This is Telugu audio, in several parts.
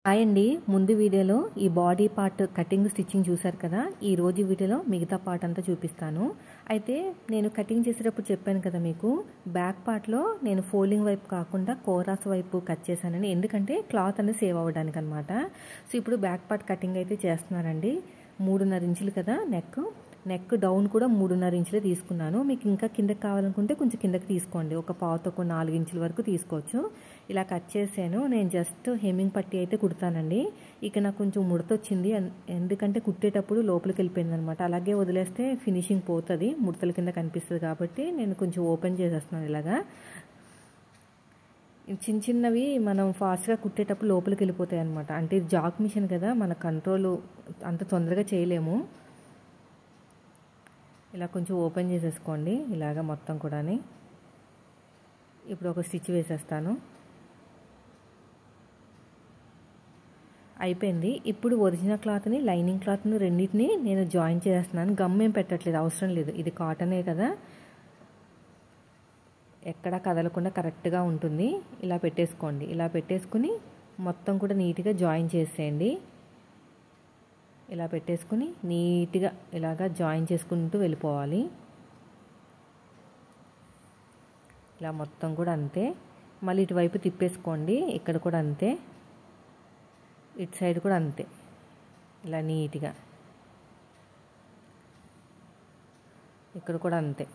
హాయ్ అండి. ముందు వీడియోలో ఈ బాడీ పార్ట్ కటింగ్ స్టిచ్చింగ్ చూశారు కదా. ఈ రోజు వీడియోలో మిగతా పార్ట్ అంతా చూపిస్తాను. అయితే నేను కటింగ్ చేసేటప్పుడు చెప్పాను కదా మీకు, బ్యాక్ పార్ట్లో నేను ఫోల్డింగ్ వైపు కాకుండా కోరాస్ వైపు కట్ చేశానని. ఎందుకంటే క్లాత్ అనేది సేవ్ అవ్వడానికి అనమాట. సో ఇప్పుడు బ్యాక్ పార్ట్ కటింగ్ అయితే చేస్తున్నానండి. 3.5 ఇంచులు కదా నెక్ డౌన్ కూడా 3.5 ఇంచులే తీసుకున్నాను. మీకు ఇంకా కిందకి కావాలనుకుంటే కొంచెం కిందకి తీసుకోండి. ఒక పావుతకు 4 ఇంచుల వరకు తీసుకోవచ్చు. ఇలా కట్ చేశాను. నేను జస్ట్ హెమ్మింగ్ పట్టి అయితే కుడతానండి. ఇక నాకు కొంచెం ముడత వచ్చింది, ఎందుకంటే కుట్టేటప్పుడు లోపలికి వెళ్ళిపోయింది అనమాట. అలాగే వదిలేస్తే ఫినిషింగ్ పోతుంది, ముడతల కింద కనిపిస్తుంది. కాబట్టి నేను కొంచెం ఓపెన్ చేసేస్తున్నాను. ఇలాగా చిన్న చిన్నవి మనం ఫాస్ట్గా కుట్టేటప్పుడు లోపలికి వెళ్ళిపోతాయి అనమాట. అంటే ఇది జాక్ మిషన్ కదా, మన కంట్రోల్ అంత తొందరగా చేయలేము. ఇలా కొంచెం ఓపెన్ చేసేసుకోండి. ఇలాగ మొత్తం కూడా. ఇప్పుడు ఒక స్టిచ్ వేసేస్తాను. అయిపోయింది. ఇప్పుడు ఒరిజినల్ క్లాత్ని, లైనింగ్ క్లాత్ని రెండింటిని నేను జాయిన్ చేస్తున్నాను. గమ్ ఏం పెట్టట్లేదు, అవసరం లేదు. ఇది కాటనే కదా, ఎక్కడా కదలకుండా కరెక్ట్గా ఉంటుంది. ఇలా పెట్టేసుకోండి. ఇలా పెట్టేసుకుని మొత్తం కూడా నీట్గా జాయిన్ చేసేయండి. ఇలా పెట్టేసుకుని నీట్గా ఇలాగా జాయిన్ చేసుకుంటూ వెళ్ళిపోవాలి. ఇలా మొత్తం కూడా అంతే. మళ్ళీ ఇటువైపు తిప్పేసుకోండి. ఇక్కడ కూడా అంతే, ఇటు సైడ్ కూడా అంతే. ఇలా నీట్గా ఇక్కడ కూడా అంతే.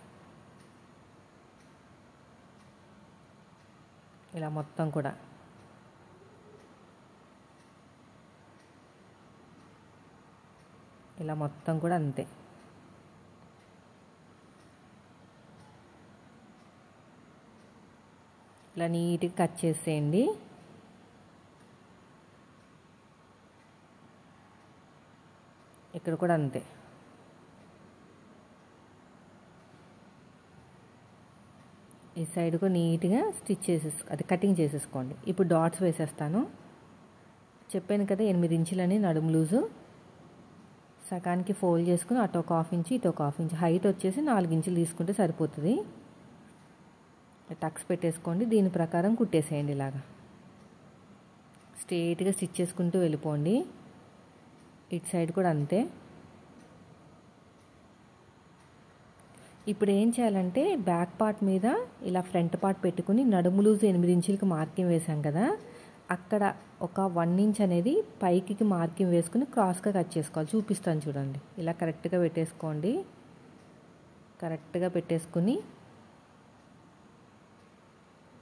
ఇలా మొత్తం కూడా ఇలా మొత్తం కూడా అంతే. ఇలా నీట్గా కట్ చేసేయండి. ఇక్కడ కూడా అంతే. ఈ సైడ్కు నీట్గా స్టిచ్ అది కటింగ్ చేసేసుకోండి. ఇప్పుడు డాట్స్ వేసేస్తాను. చెప్పాను కదా 8 ఇంచులని నడుము లూజు. సగానికి ఫోల్డ్ చేసుకుని అటు ఒక 1/2 ఇంచు, ఇటు ఒక 1/2 ఇంచు. హైట్ వచ్చేసి 4 ఇంచులు తీసుకుంటే సరిపోతుంది. టక్స్ పెట్టేసుకోండి. దీని ప్రకారం కుట్టేసేయండి. ఇలాగా స్ట్రేట్గా స్టిచ్ చేసుకుంటూ వెళ్ళిపోండి. ఇటు సైడ్ కూడా అంతే. ఇప్పుడు ఏం చేయాలంటే బ్యాక్ పార్ట్ మీద ఇలా ఫ్రంట్ పార్ట్ పెట్టుకుని నడుము లూజు 8 ఇంచులకి మార్కింగ్ వేసాం కదా, అక్కడ ఒక 1 ఇంచ్ అనేది పైకి మార్కింగ్ వేసుకుని క్రాస్గా కట్ చేసుకోవాలి. చూపిస్తాను చూడండి. ఇలా కరెక్ట్గా పెట్టేసుకోండి. కరెక్ట్గా పెట్టేసుకుని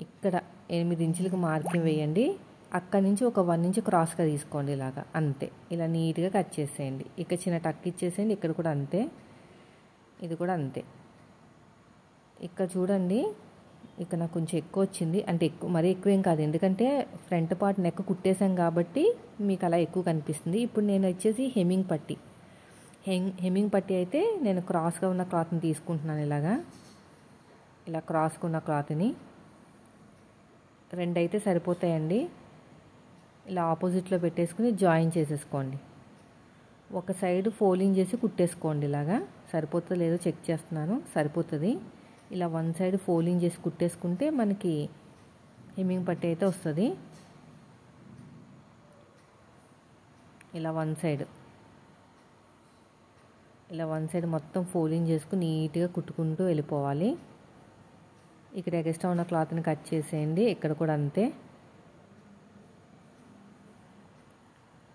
ఇక్కడ 8 ఇంచులకి మార్కింగ్ వేయండి. అక్కడి నుంచి ఒక 1 ఇంచ్ క్రాస్గా తీసుకోండి. ఇలాగా అంతే. ఇలా నీట్గా కట్ చేసేయండి. ఇక చిన్న టక్ ఇచ్చేసేయండి. ఇక్కడ కూడా అంతే, ఇది కూడా అంతే. ఇక్కడ చూడండి, ఇక్కడ నాకు కొంచెం ఎక్కువ వచ్చింది. అంటే మరీ ఎక్కువేం కాదు, ఎందుకంటే ఫ్రంట్ పార్ట్ నెక్ కుట్టేసాం కాబట్టి మీకు అలా ఎక్కువ కనిపిస్తుంది. ఇప్పుడు నేను వచ్చేసి హెమ్మింగ్ పట్టి అయితే నేను క్రాస్గా ఉన్న క్లాత్ని తీసుకుంటున్నాను. ఇలా క్రాస్గా ఉన్న క్లాత్ని 2 అయితే సరిపోతాయండి. ఇలా ఆపోజిట్లో పెట్టేసుకుని జాయిన్ చేసేసుకోండి. ఒక సైడ్ ఫోల్డింగ్ చేసి కుట్టేసుకోండి. ఇలాగా సరిపోతుందో లేదో చెక్ చేస్తున్నాను. సరిపోతుంది. ఇలా 1 సైడ్ ఫోల్డింగ్ చేసి కుట్టేసుకుంటే మనకి హెమ్మింగ్ పట్టి అయితే వస్తుంది. ఇలా వన్ సైడ్ మొత్తం ఫోల్డింగ్ చేసుకుని నీట్గా కుట్టుకుంటూ వెళ్ళిపోవాలి. ఇక్కడ ఎక్స్ట్రా ఉన్న క్లాత్ని కట్ చేసేయండి. ఇక్కడ కూడా అంతే.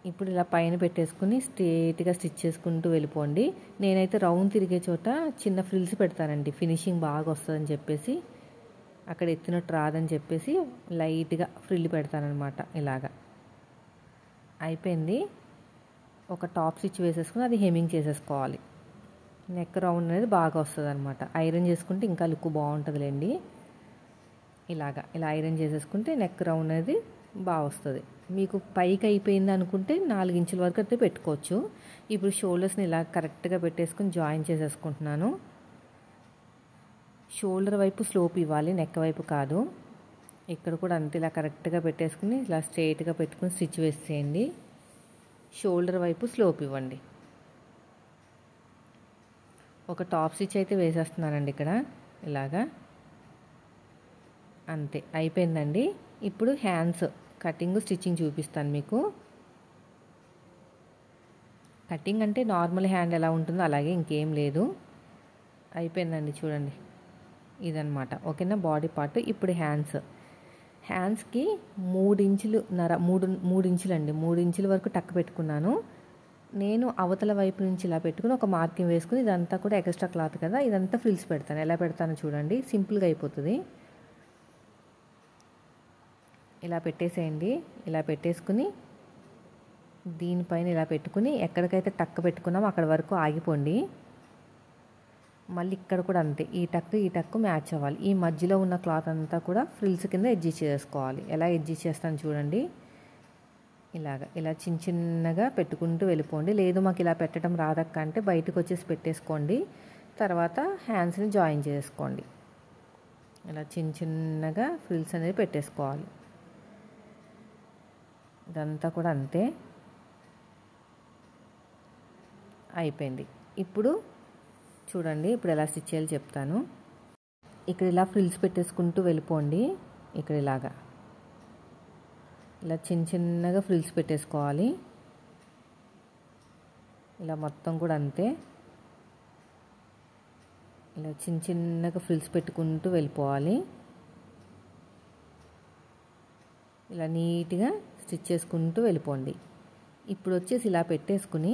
ఇప్పుడు ఇలా పైన పెట్టేసుకుని స్ట్రేట్గా స్టిచ్ చేసుకుంటూ వెళ్ళిపోండి. నేనైతే రౌండ్ తిరిగే చోట చిన్న ఫ్రిల్స్ పెడతానండి, ఫినిషింగ్ బాగా వస్తుందని చెప్పేసి. అక్కడ ఎత్తినట్టు రాదని చెప్పేసి లైట్గా ఫ్రిల్ పెడతానమాట. ఇలాగా అయిపోయింది. ఒక టాప్ స్టిచ్ వేసేసుకుని అది హెమ్మింగ్ చేసేసుకోవాలి. నెక్ రౌండ్ అనేది బాగా వస్తుంది అనమాట. ఐరన్ చేసుకుంటే ఇంకా లుక్ బాగుంటుందిలేండి. ఇలా ఐరన్ చేసేసుకుంటే నెక్ రౌండ్ అనేది బాగా వస్తుంది. మీకు పైకి అయిపోయింది అనుకుంటే 4 ఇంచుల వరకు అయితే పెట్టుకోవచ్చు. ఇప్పుడు షోల్డర్స్ని ఇలా కరెక్ట్గా పెట్టేసుకుని జాయిన్ చేసేసుకుంటున్నాను. షోల్డర్ వైపు స్లోప్ ఇవ్వాలి, నెక్ వైపు కాదు. ఇక్కడ కూడా అంతే. ఇలా కరెక్ట్గా పెట్టేసుకుని ఇలా స్ట్రైట్గా పెట్టుకుని స్టిచ్ వేసేయండి. షోల్డర్ వైపు స్లోప్ ఇవ్వండి. ఒక టాప్ స్టిచ్ అయితే వేసేస్తున్నానండి ఇక్కడ. ఇలాగా అంతే అయిపోయిందండి. ఇప్పుడు హ్యాండ్స్ కటింగ్ స్టిచ్చింగ్ చూపిస్తాను మీకు. కటింగ్ అంటే నార్మల్ హ్యాండ్ ఎలా ఉంటుందో అలాగే, ఇంకేం లేదు. అయిపోయిందండి చూడండి, ఇదనమాట. ఓకేనా బాడీ పార్ట్. ఇప్పుడు హ్యాండ్స్కి 3 ఇంచులు అండి, 3 ఇంచుల వరకు టక్ పెట్టుకున్నాను. నేను అవతల వైపు నుంచి ఇలా పెట్టుకుని ఒక మార్కింగ్ వేసుకుని, ఇదంతా కూడా ఎక్స్ట్రా క్లాత్ కదా, ఇదంతా ఫ్రిల్స్ పెడతాను. ఎలా పెడతానో చూడండి, సింపుల్గా అయిపోతుంది. ఇలా పెట్టేసేయండి. ఇలా పెట్టేసుకుని దీనిపైన ఇలా పెట్టుకుని ఎక్కడికైతే టక్ పెట్టుకున్నామో అక్కడ వరకు ఆగిపోండి. మళ్ళీ ఇక్కడ కూడా అంతే, ఈ టక్ మ్యాచ్ అవ్వాలి. ఈ మధ్యలో ఉన్న క్లాత్ అంతా కూడా ఫ్రిల్స్ కింద ఎడ్జి చేసుకోవాలి. ఎలా ఎడ్జి చేస్తాను చూడండి. ఇలా చిన్నగా పెట్టుకుంటూ వెళ్ళిపోండి. లేదు మాకు ఇలా పెట్టడం రాదక్క అంటే బయటకు వచ్చేసి పెట్టేసుకోండి. తర్వాత హ్యాండ్స్ని జాయిన్ చేసుకోండి. ఇలా చిన్నగా ఫ్రిల్స్ అనేది పెట్టేసుకోవాలి. ఇదంతా కూడా అంతే. అయిపోయింది. ఇప్పుడు చూడండి, ఇప్పుడు ఎలా స్టిచ్ చేయాలో చెప్తాను. ఇక్కడ ఇలా ఫ్రిల్స్ పెట్టేసుకుంటూ వెళ్ళిపోండి. ఇక్కడ ఇలా చిన్నగా ఫ్రిల్స్ పెట్టేసుకోవాలి. ఇలా మొత్తం కూడా అంతే. ఇలా చిన్నగా ఫ్రిల్స్ పెట్టుకుంటూ వెళ్ళిపోవాలి. ఇలా నీట్గా స్టిచ్ చేసుకుంటూ వెళ్ళిపోండి. ఇప్పుడు వచ్చేసి ఇలా పెట్టేసుకుని,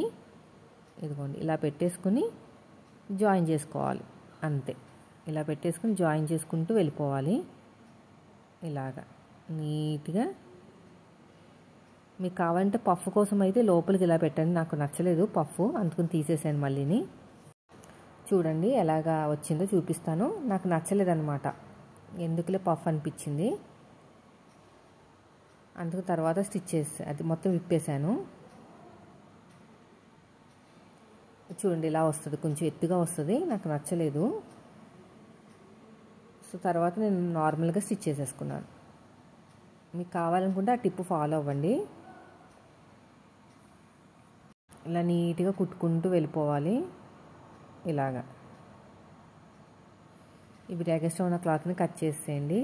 ఇదిగోండి ఇలా పెట్టేసుకుని జాయిన్ చేసుకోవాలి. అంతే. ఇలా పెట్టేసుకుని జాయిన్ చేసుకుంటూ వెళ్ళిపోవాలి. ఇలాగా నీట్గా. మీకు కావాలంటే పఫ్ కోసం అయితే లోపలికి ఇలా పెట్టండి. నాకు నచ్చలేదు పఫ్, అందుకని తీసేసాను మళ్ళీని. చూడండి ఎలాగా వచ్చిందో చూపిస్తాను. నాకు నచ్చలేదన్నమాట, ఎందుకులే పఫ్ అనిపించింది. అందుకు తర్వాత స్టిచ్ చేసి అది మొత్తం విప్పేశాను. చూడండి ఇలా వస్తుంది, కొంచెం ఎత్తుగా వస్తుంది, నాకు నచ్చలేదు. సో తర్వాత నేను నార్మల్గా స్టిచ్ చేసేసుకున్నాను. మీకు కావాలనుకుంటే ఆ టిప్ ఫాలో అవ్వండి. ఇలా నీట్గా కుట్టుకుంటూ వెళ్ళిపోవాలి. ఇలాగా ఇవి ఎగస్ట్రా ఉన్న క్లాత్ని కట్ చేసేయండి.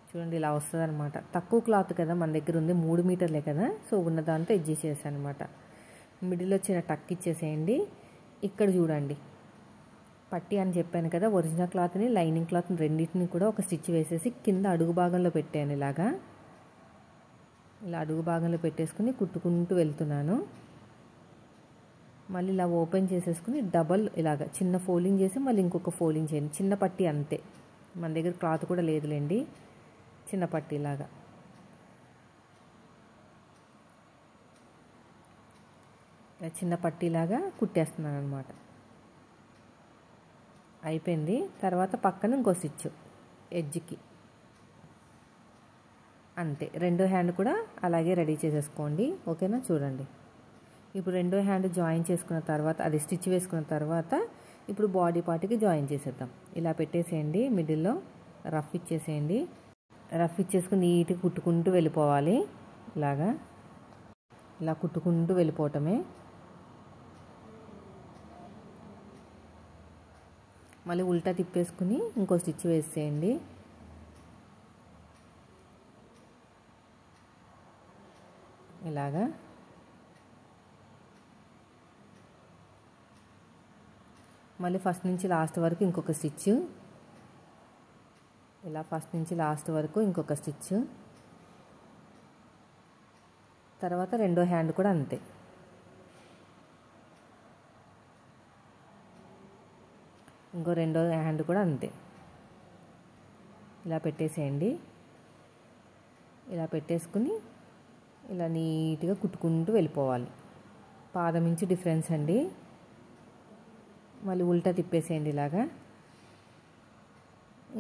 చూడండి ఇలా వస్తుంది అనమాట. తక్కువ క్లాత్ కదా మన దగ్గర ఉంది, 3 మీటర్లే కదా, సో ఉన్న దాంతో అడ్జస్ట్ చేశాను అనమాట. మిడిల్లో చిన్న టక్ ఇచ్చేసేయండి. ఇక్కడ చూడండి, పట్టి అని చెప్పాను కదా, ఒరిజినల్ క్లాత్ని లైనింగ్ క్లాత్ని రెండింటిని కూడా ఒక స్టిచ్ వేసేసి కింద అడుగు భాగంలో పెట్టాను. ఇలా అడుగు భాగంలో పెట్టేసుకుని కుట్టుకుంటూ వెళ్తున్నాను. మళ్ళీ ఇలా ఓపెన్ చేసేసుకుని డబల్ ఇలాగా చిన్న ఫోల్డింగ్ చేసి మళ్ళీ ఇంకొక ఫోల్డింగ్ చేయండి. చిన్న పట్టి అంతే, మన దగ్గర క్లాత్ కూడా లేదులేండి. చిన్న పట్టి ఇలాగా చిన్న పట్టీలాగా కుట్టేస్తున్నాను అనమాట. అయిపోయింది. తర్వాత పక్కన ఇంకో స్టిచ్ ఎడ్జ్కి అంతే. రెండో హ్యాండ్ కూడా అలాగే రెడీ చేసేసుకోండి. ఓకేనా. చూడండి ఇప్పుడు రెండో హ్యాండ్ జాయిన్ చేసుకున్న తర్వాత, అది స్టిచ్ వేసుకున్న తర్వాత ఇప్పుడు బాడీ పార్ట్కి జాయిన్ చేసేద్దాం. ఇలా పెట్టేసేయండి, మిడిల్లో రఫ్ ఇచ్చేసేయండి. రఫ్ ఇచ్చేసుకుని నీట్గా కుట్టుకుంటూ వెళ్ళిపోవాలి. ఇలా కుట్టుకుంటూ వెళ్ళిపోవటమే. మళ్ళీ ఉల్టా తిప్పేసుకుని ఇంకో స్టిచ్ వేసేయండి. ఇలాగా మళ్ళీ ఫస్ట్ నుంచి లాస్ట్ వరకు ఇంకొక స్టిచ్. ఇలా ఫస్ట్ నుంచి లాస్ట్ వరకు ఇంకొక స్టిచ్. తర్వాత రెండో హ్యాండ్ కూడా అంతే. ఇంకో రెండో హ్యాండ్ కూడా అంతే. ఇలా పెట్టేసేయండి. ఇలా పెట్టేసుకుని ఇలా నీట్గా కుట్టుకుంటూ వెళ్ళిపోవాలి. పాదం ఇంచు డిఫరెన్స్ అండి. మళ్ళీ ఉల్టా తిప్పేసేయండి. ఇలాగా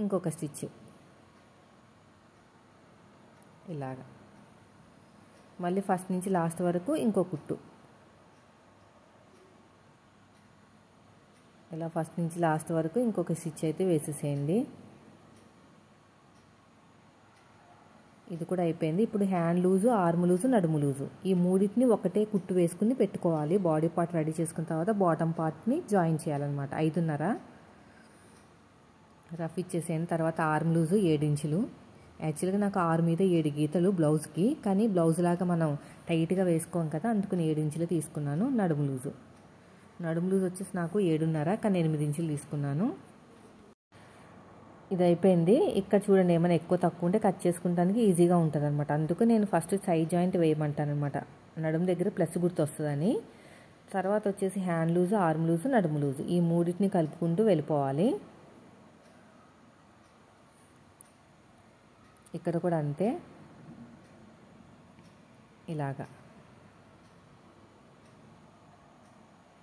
ఇంకొక స్టిచ్. ఇలాగా మళ్ళీ ఫస్ట్ నుంచి లాస్ట్ వరకు ఇంకో కుట్టు. ఇలా ఫస్ట్ నుంచి లాస్ట్ వరకు ఇంకొక స్టిచ్ అయితే వేసేసేయండి. ఇది కూడా అయిపోయింది. ఇప్పుడు హ్యాండ్ లూజు, ఆర్మ్ లూజు, నడుము లూజు ఈ మూడింటిని ఒకటే కుట్టు వేసుకుని పెట్టుకోవాలి. బాడీ పార్ట్ రెడీ చేసుకున్న తర్వాత బాటమ్ పార్ట్ని జాయిన్ చేయాలన్నమాట. 5.5 రఫ్ ఇచ్చేసేయండి. తర్వాత ఆర్మ్ లూజు 7 ఇంచులు, యాక్చువల్గా నాకు 6 మీద 7 గీతలు బ్లౌజ్కి, కానీ బ్లౌజ్ లాగా మనం టైట్గా వేసుకోం కదా, అందుకని 7 ఇంచులు తీసుకున్నాను. నడుము లూజ్ వచ్చేసి నాకు 7.5, కానీ 8 ఇంచులు తీసుకున్నాను. ఇది అయిపోయింది. ఇక్కడ చూడండి, ఏమైనా ఎక్కువ తక్కువ ఉంటే కట్ చేసుకుంటానికి ఈజీగా ఉంటుంది అనమాట. అందుకు నేను ఫస్ట్ సైడ్ జాయింట్ వేయమంటాను అనమాట, నడుము దగ్గర ప్లస్ గుర్తు వస్తుందని. తర్వాత వచ్చేసి హ్యాండ్ లూజు, ఆర్మ్ లూజు, నడుము లూజు ఈ మూడింటిని కలుపుకుంటూ వెళ్ళిపోవాలి. ఇక్కడ కూడా అంతే, ఇలాగా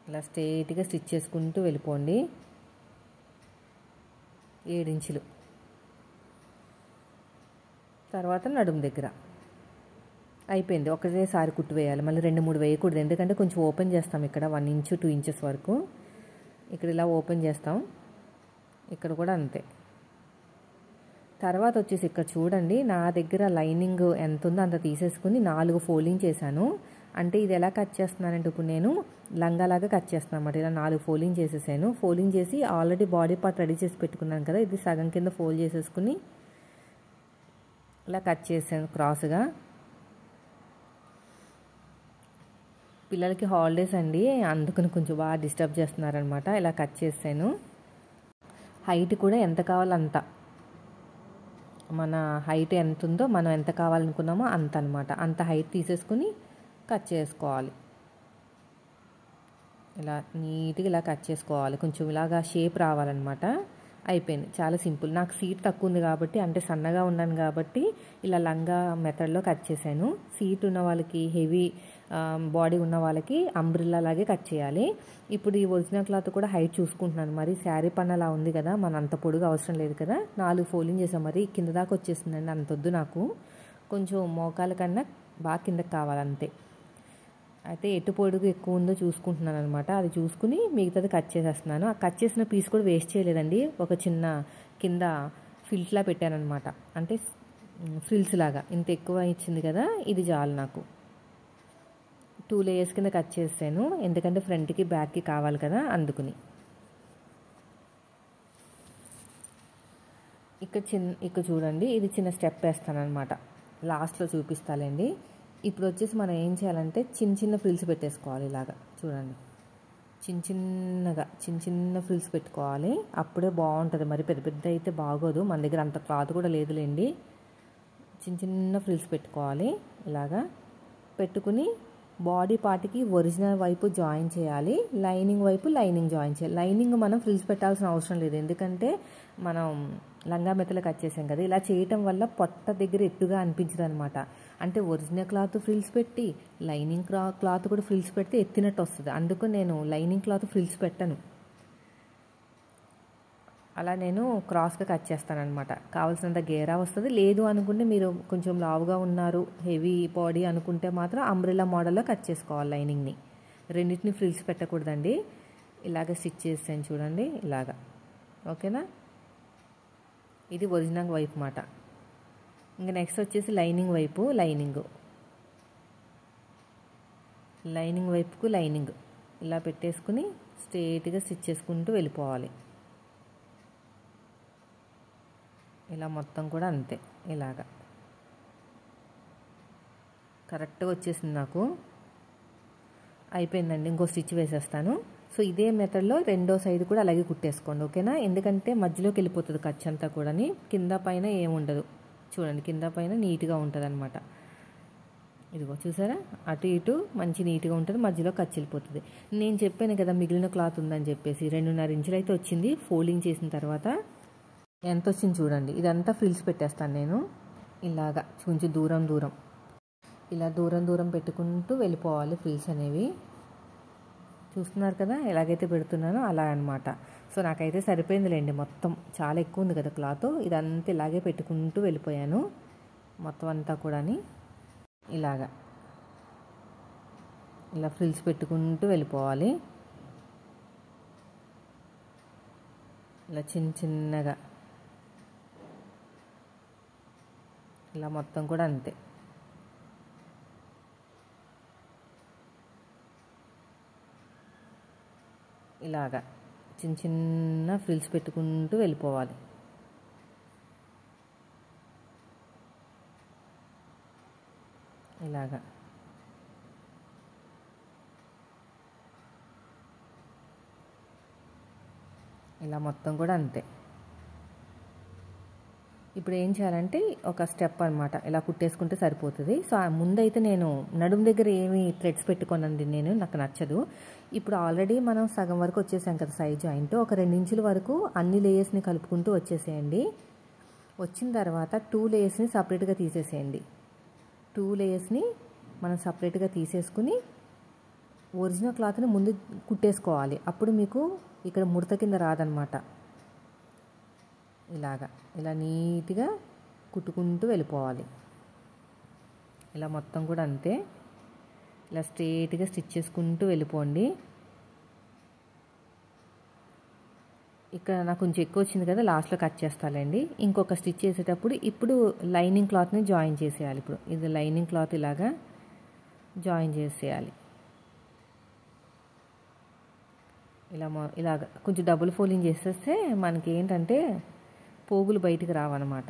ఇలా స్ట్రైట్గా స్టిచ్ చేసుకుంటూ వెళ్ళిపోండి. 7 ఇంచులు. తర్వాత నడుము దగ్గర అయిపోయింది. ఒకటేసారి కుట్టు వేయాలి, మళ్ళీ 2-3 వేయకూడదు, ఎందుకంటే కొంచెం ఓపెన్ చేస్తాం ఇక్కడ 1 ఇంచు 2 ఇంచెస్ వరకు. ఇక్కడ ఇలా ఓపెన్ చేస్తాం, ఇక్కడ కూడా అంతే. తర్వాత వచ్చేసి ఇక్కడ చూడండి, నా దగ్గర లైనింగ్ ఎంత ఉందో అంత తీసేసుకుని 4 ఫోల్డింగ్ చేశాను. అంటే ఇది ఎలా కట్ చేస్తున్నానంటే, ఇప్పుడు నేను లంగాలాగా కట్ చేస్తున్నాను అన్నమాట. ఇలా 4 ఫోల్డింగ్ చేసేసాను. ఫోల్డింగ్ చేసి ఆల్రెడీ బాడీ పార్ట్ రెడీ చేసి పెట్టుకున్నాను కదా, ఇది సగం కింద ఫోల్డ్ చేసేసుకుని ఇలా కట్ చేసాను క్రాస్గా. పిల్లలకి హాలిడేస్ అండి, అందుకని కొంచెం బాగా డిస్టర్బ్ చేస్తున్నారనమాట. ఇలా కట్ చేసాను. హైట్ కూడా ఎంత కావాలో అంత, మన హైట్ ఎంత ఉందో మనం ఎంత కావాలనుకున్నామో అంత అనమాట, అంత హైట్ తీసేసుకుని కట్ చేసుకోవాలి. ఇలా నీట్గా ఇలా కట్ చేసుకోవాలి, కొంచెం ఇలాగా షేప్ రావాలన్నమాట. అయిపోయింది, చాలా సింపుల్. నాకు సీట్ తక్కువ ఉంది కాబట్టి, అంటే సన్నగా ఉన్నాను కాబట్టి ఇలా లంగా మెథడ్లో కట్ చేశాను. సీట్ ఉన్న వాళ్ళకి, హెవీ బాడీ ఉన్న వాళ్ళకి అంబ్రిల్లా లాగే కట్ చేయాలి. ఇప్పుడు ఈ ఒరిజినల్ క్లాత్ కూడా హైట్ చూసుకుంటున్నాను. మరి శారీ పన్నలా ఉంది కదా, మన అంత పొడుగు అవసరం లేదు కదా, 4 ఫోల్డింగ్ చేసాం. మరి కింద దాకా వచ్చేసిందండి, అంతొద్దు నాకు, కొంచెం మోకాల కన్నా బాగా కిందకి కావాలంతే. అయితే ఎటు పొడుగు ఎక్కువ ఉందో చూసుకుంటున్నాను అనమాట. అది చూసుకుని మిగతాది కట్ చేసేస్తున్నాను. ఆ కట్ చేసిన పీస్ కూడా వేస్ట్ చేయలేదండి, ఒక చిన్న కింద ఫిల్స్లా పెట్టానమాట, అంటే ఫ్రిల్స్ లాగా. ఇంత ఎక్కువ ఇచ్చింది కదా, ఇది చాలు నాకు. 2 లేయర్స్ కింద కట్ చేసాను, ఎందుకంటే ఫ్రంట్కి బ్యాక్కి కావాలి కదా, అందుకుని. ఇక్కడ చూడండి, ఇది చిన్న స్టెప్ వేస్తాను అనమాట, లాస్ట్లో చూపిస్తానండి. ఇప్పుడు వచ్చేసి మనం ఏం చేయాలంటే చిన్న ఫ్రిల్స్ పెట్టేసుకోవాలి. ఇలాగా చూడండి, చిన్న ఫ్రిల్స్ పెట్టుకోవాలి, అప్పుడే బాగుంటుంది. మరి పెద్ద పెద్ద అయితే బాగోదు, మన దగ్గర అంత క్లాత్ కూడా లేదులేండి. చిన్న ఫ్రిల్స్ పెట్టుకోవాలి. ఇలాగా పెట్టుకుని బాడీ పార్ట్కి ఒరిజినల్ వైపు జాయిన్ చేయాలి, లైనింగ్ వైపు లైనింగ్ జాయిన్ చేయాలి. లైనింగ్ మనం ఫ్రిల్స్ పెట్టాల్సిన అవసరం లేదు, ఎందుకంటే మనం లంగా మెత్తలు కట్ చేసాం కదా. ఇలా చేయటం వల్ల పొట్ట దగ్గర ఎత్తుగా అనిపించదు అనమాట. అంటే ఒరిజినల్ క్లాత్ ఫ్రిల్స్ పెట్టి లైనింగ్ క్లాత్ కూడా ఫ్రిల్స్ పెడితే ఎత్తినట్టు వస్తుంది. అందుకు నేను లైనింగ్ క్లాత్ ఫ్రిల్స్ పెట్టను, అలా నేను క్రాస్గా కట్ చేస్తానమాట. కావాల్సినంత గేరా వస్తుంది. లేదు అనుకుంటే మీరు కొంచెం లావుగా ఉన్నారు, హెవీ బాడీ అనుకుంటే మాత్రం అంబ్రెల్లా మోడల్లో కట్ చేసుకోవాలి. లైనింగ్ని రెండింటిని ఫ్రిల్స్ పెట్టకూడదండి. ఇలాగ స్టిచ్ చేసాను చూడండి, ఇలాగా. ఓకేనా, ఇది ఒరిజినల్ వైపు మాట. ఇంకా నెక్స్ట్ వచ్చేసి లైనింగ్ వైపు లైనింగ్ వైపుకు లైనింగ్ ఇలా పెట్టేసుకుని స్ట్రైట్గా స్టిచ్ చేసుకుంటూ వెళ్ళిపోవాలి. ఇలా మొత్తం కూడా అంతే, ఇలాగా కరెక్ట్గా వచ్చేసింది నాకు. అయిపోయిందండి, ఇంకో స్టిచ్ వేసేస్తాను. సో ఇదే మెథడ్లో రెండో సైడ్ కూడా అలాగే కుట్టేసుకోండి, ఓకేనా. ఎందుకంటే మధ్యలోకి వెళ్ళిపోతుంది ఖర్చు అంతా కూడా, కింద పైన ఏముండదు. చూడండి, కింద పైన నీట్గా ఉంటుంది అనమాట. ఇదిగో చూసారా, అటు ఇటు మంచి నీట్గా ఉంటుంది, మధ్యలో ఖర్చు వెళ్ళిపోతుంది. నేను చెప్పాను కదా మిగిలిన క్లాత్ ఉందని చెప్పేసి, 2.5 ఇంచులు అయితే వచ్చింది. ఫోల్డింగ్ చేసిన తర్వాత ఎంత వచ్చింది చూడండి. ఇదంతా ఫ్రిల్స్ పెట్టేస్తాను నేను, ఇలాగా కొంచెం దూరం ఇలా దూరం పెట్టుకుంటూ వెళ్ళిపోవాలి ఫ్రిల్స్ అనేవి. చూస్తున్నారు కదా ఎలాగైతే పెడుతున్నానో అలా అనమాట. సో నాకైతే సరిపోయిందిలేండి, మొత్తం చాలా ఎక్కువ ఉంది కదా క్లాత్. ఇదంతా ఇలాగే పెట్టుకుంటూ వెళ్ళిపోయాను మొత్తం అంతా కూడా. ఇలాగా ఇలా ఫ్రిల్స్ పెట్టుకుంటూ వెళ్ళిపోవాలి, ఇలా చిన్నగా. ఇలా మొత్తం కూడా అంతే. ఇలాగా చిన్న ఫ్రిల్స్ పెట్టుకుంటూ వెళ్ళిపోవాలి. ఇలాగా ఇలా మొత్తం కూడా అంతే. ఇప్పుడు ఏం చేయాలంటే ఒక స్టెప్ అనమాట, ఇలా కుట్టేసుకుంటే సరిపోతుంది. సో ముందైతే నేను నడుము దగ్గర ఏమి థ్రెడ్స్ పెట్టుకోనండి, నాకు నచ్చదు. ఇప్పుడు ఆల్రెడీ మనం సగం వరకు వచ్చేసాం కదా సైడ్ జాయింట్, ఒక 2 ఇంచుల వరకు అన్ని లేయర్స్ని కలుపుకుంటూ వచ్చేసేయండి. వచ్చిన తర్వాత 2 లేయర్స్ని సపరేట్గా తీసేసేయండి. 2 లేయర్స్ని మనం సపరేట్గా తీసేసుకుని ఒరిజినల్ క్లాత్ని ముందు కుట్టేసుకోవాలి. అప్పుడు మీకు ఇక్కడ ముడత కింద రాదనమాట. ఇలా నీట్గా కుట్టుకుంటూ వెళ్ళిపోవాలి. ఇలా మొత్తం కూడా అంతే, ఇలా స్ట్రైట్గా స్టిచ్ చేసుకుంటూ వెళ్ళిపోండి. ఇక్కడ నాకు కొంచెం ఎక్కువ వచ్చింది కదా, లాస్ట్లో కట్ చేస్తానండి. ఇంకొక స్టిచ్ చేసేటప్పుడు ఇప్పుడు లైనింగ్ క్లాత్ని జాయిన్ చేసేయాలి. ఇప్పుడు ఇది లైనింగ్ క్లాత్ ఇలాగా జాయిన్ చేసేయాలి. ఇలాగ కొంచెం డబుల్ ఫోల్డింగ్ చేసేస్తే మనకి ఏంటంటే పోగులు బయటికి రావన్నమాట.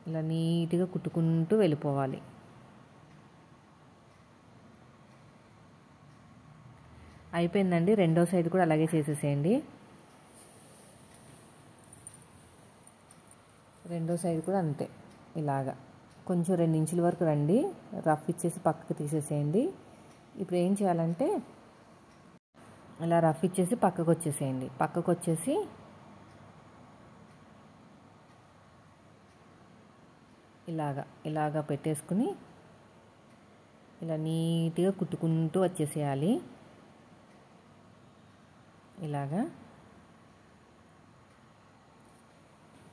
ఇలా నీట్గా కుట్టుకుంటూ వెళ్ళిపోవాలి. అయిపోయిందండి. రెండో సైడ్ కూడా అలాగే చేసేసేయండి. రెండో సైడ్ కూడా అంతే, ఇలాగా కొంచెం 2 ఇంచుల వరకు రండి, రఫ్ ఇచ్చేసి పక్కకు తీసేసేయండి. ఇప్పుడు ఏం చేయాలంటే ఇలా రఫ్ ఇచ్చేసి పక్కకు వచ్చేసేయండి. పక్కకు వచ్చేసి ఇలాగా పెట్టేసుకుని ఇలా నీట్గా కుట్టుకుంటూ వచ్చేసేయాలి.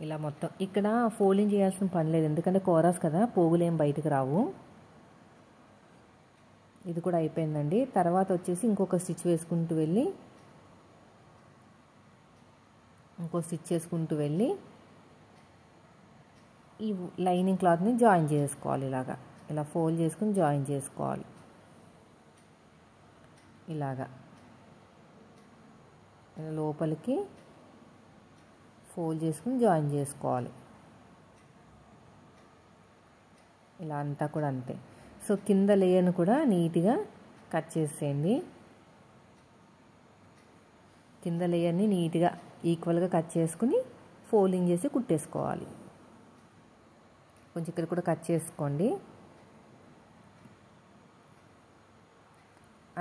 ఇలా మొత్తం ఇక్కడ ఫోల్డింగ్ చేయాల్సిన పని లేదు, ఎందుకంటే కోరాస్ కదా, పోగులు ఏం బయటకు రావు. ఇది కూడా అయిపోయిందండి. తర్వాత వచ్చేసి ఇంకొక స్టిచ్ వేసుకుంటూ వెళ్ళి ఈ లైనింగ్ క్లాత్ని జాయిన్ చేసుకోవాలి. ఇలా ఫోల్డ్ చేసుకుని జాయిన్ చేసుకోవాలి. లోపలికి ఫోల్డ్ చేసుకుని జాయిన్ చేసుకోవాలి. ఇలా అంతా కూడా అంతే. సో కింద లేయర్ను కూడా నీట్గా కట్ చేసేయండి. కింద లేయర్ని నీట్గా ఈక్వల్గా కట్ చేసుకుని ఫోల్డింగ్ చేసి కుట్టేసుకోవాలి. కొంచెం ఇక్కడ కూడా కట్ చేసుకోండి.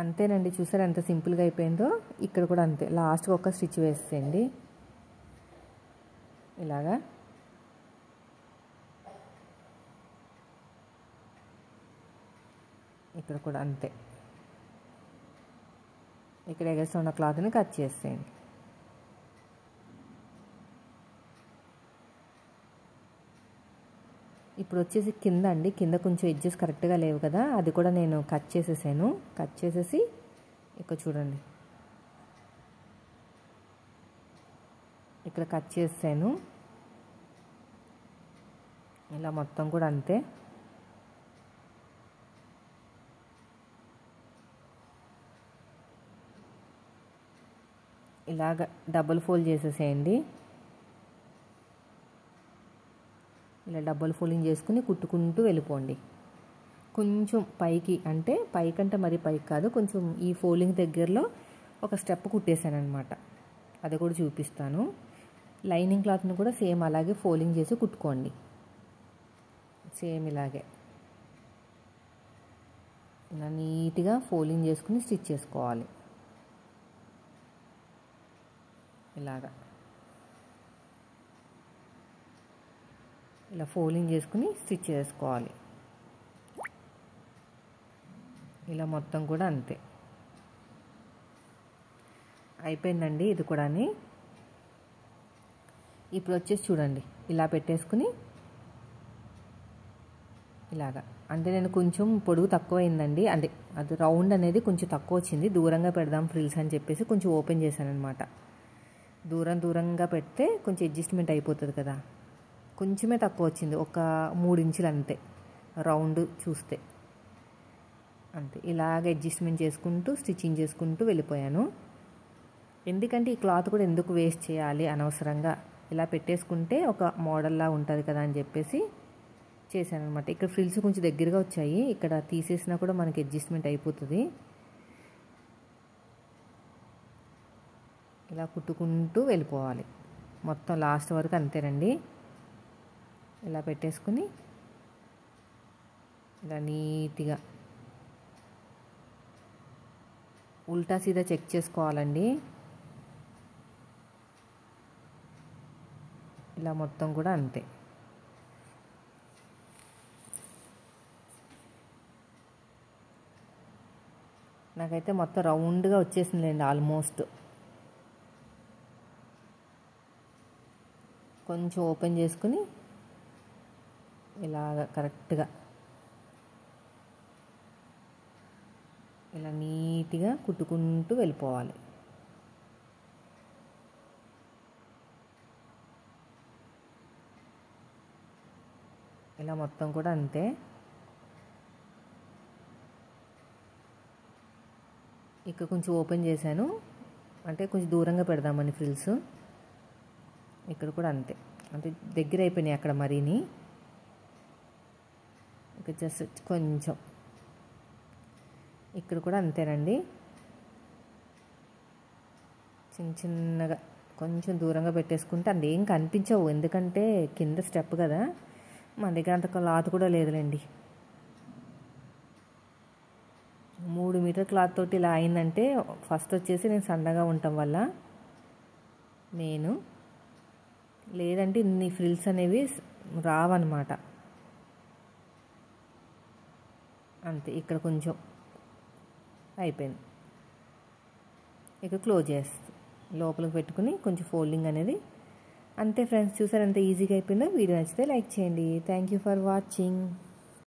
అంతేనండి, చూసారా ఎంత సింపుల్గా అయిపోయిందో. ఇక్కడ కూడా అంతే, లాస్ట్గా ఒక స్టిచ్ వేసేయండి. ఇక్కడ కూడా అంతే, ఇక్కడ ఎగస్ట్రా ఉన్న క్లాత్ని కట్ చేసేయండి. ఇప్పుడు వచ్చేసి కింద కొంచెం ఎడ్జెస్ కరెక్ట్గా లేవు కదా, అది కూడా నేను కట్ చేసేసాను. కట్ చేసేసి ఇక్కడ చూడండి, ఇక్కడ కట్ చేసాను. ఇలా మొత్తం కూడా అంతే. ఇలాగ డబుల్ ఫోల్డ్ చేసేసేయండి. ఇలా డబుల్ ఫోల్డింగ్ చేసుకుని కుట్టుకుంటూ వెళ్ళిపోండి. కొంచెం పైకి, అంటే పైకంటే మరి పైకి కాదు, కొంచెం ఈ ఫోల్డింగ్ దగ్గరలో ఒక స్టెప్ కుట్టేశాను అనమాట. అది కూడా చూపిస్తాను. లైనింగ్ క్లాత్ని కూడా సేమ్ అలాగే ఫోల్డింగ్ చేసి కుట్టుకోండి. సేమ్ ఇలాగే ఇలా నీట్గా ఫోల్డింగ్ చేసుకుని స్టిచ్ చేసుకోవాలి. ఇలా ఫోల్డింగ్ చేసుకుని స్టిచ్ చేసుకోవాలి. ఇలా మొత్తం కూడా అంతే అయిపోయిందండి. ఇది కూడా ఇప్పుడు వచ్చేసి చూడండి, ఇలా పెట్టేసుకుని అంటే నేను కొంచెం పొడుగు తక్కువ అయిందండి, అంటే అది రౌండ్ అనేది కొంచెం తక్కువ వచ్చింది. దూరంగా పెడదాం ఫ్రిల్స్ అని చెప్పేసి కొంచెం ఓపెన్ చేశాను అనమాట. దూరంగా పెడితే కొంచెం అడ్జస్ట్మెంట్ అయిపోతుంది కదా, కొంచెమే తక్కువ వచ్చింది, ఒక 3 ఇంచులు అంతే రౌండ్ చూస్తే. అంతే, ఇలాగ అడ్జస్ట్మెంట్ చేసుకుంటూ స్టిచ్చింగ్ చేసుకుంటూ వెళ్ళిపోయాను. ఎందుకంటే ఈ క్లాత్ కూడా ఎందుకు వేస్ట్ చేయాలి అనవసరంగా, ఇలా పెట్టేసుకుంటే ఒక మోడల్లా ఉంటుంది కదా అని చెప్పేసి చేశాను అనమాట. ఇక్కడ ఫ్రిల్స్ కొంచెం దగ్గరగా వచ్చాయి, ఇక్కడ తీసేసినా కూడా మనకి అడ్జస్ట్మెంట్ అయిపోతుంది. ఇలా కుట్టుకుంటూ వెళ్ళిపోవాలి మొత్తం లాస్ట్ వరకు అంతేనండి. ఇలా పెట్టేసుకుని ఇలా నీట్గా ఉల్టా సీదా చెక్ చేసుకోవాలండి. ఇలా మొత్తం కూడా అంతే. నాకైతే మొత్తం రౌండ్గా వచ్చేసిందిలేండి ఆల్మోస్ట్. కొంచెం ఓపెన్ చేసుకుని ఇలాగ కరెక్ట్గా ఇలా నీట్గా కుట్టుకుంటూ వెళ్ళిపోవాలి. ఇలా మొత్తం కూడా అంతే. ఇక్కడ కొంచెం ఓపెన్ చేశాను, అంటే కొంచెం దూరంగా పెడదామని ఫ్రిల్స్. ఇక్కడ కూడా అంతే, అంటే దగ్గర అయిపోయినాయి అక్కడ మరీని. ఇక జస్ట్ కొంచెం ఇక్కడ కూడా అంతేనండి. చిన్న చిన్నగా కొంచెం దూరంగా పెట్టేసుకుంటే అంత ఏం కనిపించవు, ఎందుకంటే కింద స్టెప్ కదా, మన దగ్గర అంత క్లాత్ కూడా లేదులేండి. 3 మీటర్ క్లాత్ తోటి ఇలా అయిందంటే ఫస్ట్ వచ్చేసి నేను సన్నగా ఉండటం వల్ల నేను, లేదంటే ఇన్ని ఫ్రిల్స్ అనేవి రావన్నమాట. అంతే, ఇక్కడ కొంచెం అయిపోయింది. ఇక క్లోజ్ చేస్తాను, లోపలికి పెట్టుకుని కొంచెం ఫోల్డింగ్ అనేది అంతే ఫ్రెండ్స్. చూసారు ఎంత ఈజీగా అయిపోయిందో. వీడియో నచ్చితే లైక్ చేయండి. Thank you for watching.